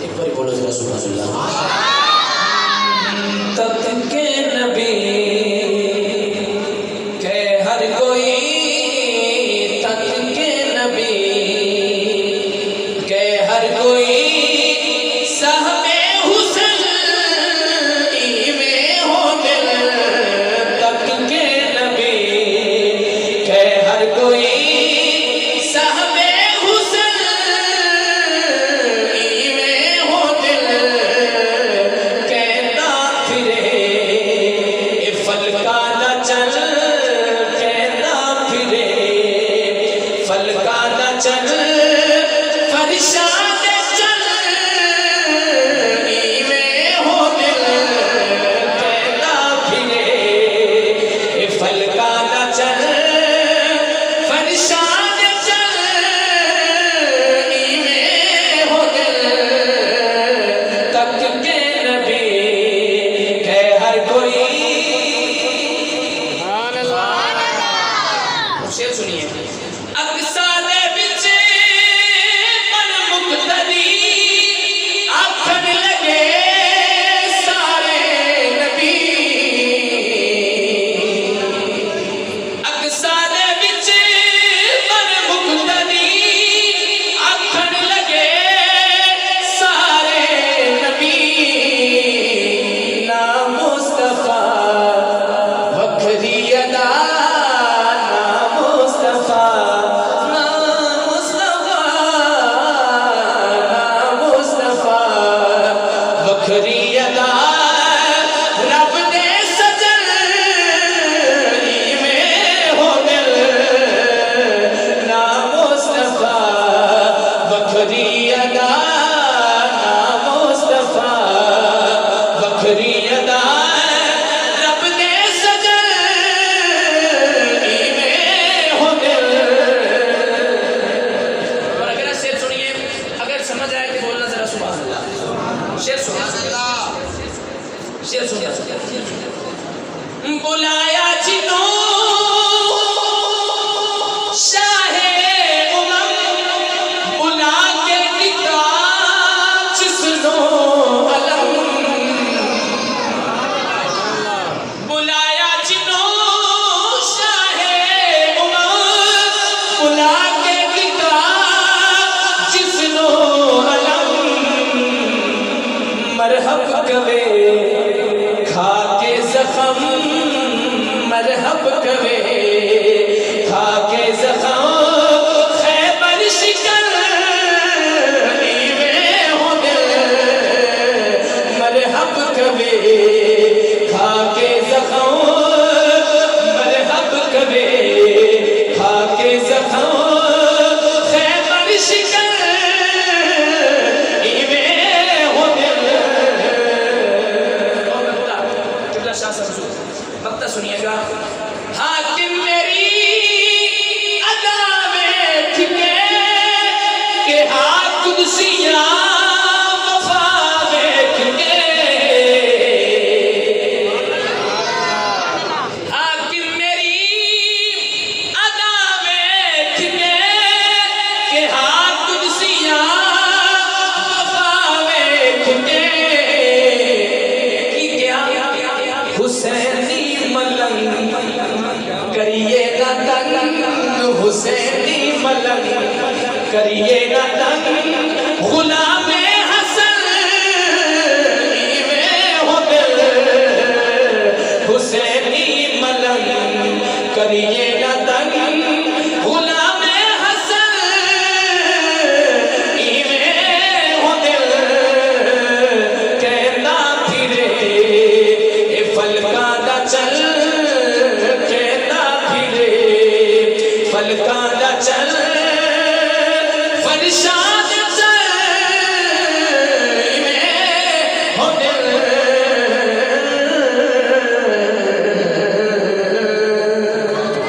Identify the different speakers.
Speaker 1: एक बार बोलो जरा सुभान अल्लाह। तक के नबी के हर कोई, तक के नबी के हर कोई सहमे हुस्न में हो दिल। तक के नबी के हर कोई सहमे हुस्न में हो दिल। कहता फिरे ए फलका न चल, कहता फिरे फलका न चल, फरिशाद चल में हो दिल। कहता फिरे ए फलका न चल, फरिशाद चल में हो दिल। तक के नबी के हर कोई। शेर सुनिए। अक्सा दे विच मन मुक्तदी आखन लगे सारे नबी। अक्सा दे विच मन मुक्तदी आखन लगे सारे नबी। ना मुस्तफा वखरी अदा, ना मुस्तफा, ना मुस्तफा, ना मुस्तफा वखरी अदा। रब दे सजन में हो दिल। ना मुस्तफा वखरी अदा, ना मुस्तफा वखरी अदा। रब दे सजन में हो दिल। और अगर शेर सुनिए, अगर समझ आए तो बोलना जरा सुभान अल्लाह। शेर सुनिए, शेर सुनिए। बुलाया जिनो शाहे उमम, बुला के निका जिस्नो अलम। बुलाया जिनो शाहे उमम, बुला के निका जिस्नो अलम। मरहब कवे खा के जख्म, मरहब कवे खा के जख्म, खैबर शिकन में हो दिल। मरहब कवे खा के जख्म, मरहब कवे खा के जख्म, खैबर शिकन में हो दिल। किबला शाह समझो, वक्ता सुनिएगा। हाकिम मेरी अदा देख के हाँ कुदसिया वफा देख के। हाकिम मेरी अदा देख के हाँ कुदसिया वफा देख के। कि क्या हुसैनी मलंग करिएगा तंग, हुसैनी मलंग करिएगा तंग, गुलाम हसन में हो दिल। हुसैनी मलंग करिएगा तंग, गुलाम हसन में हो दिल। कहता फिरे ए फलका दा चल, कहता फिरे फलका दा चल, फरिशाद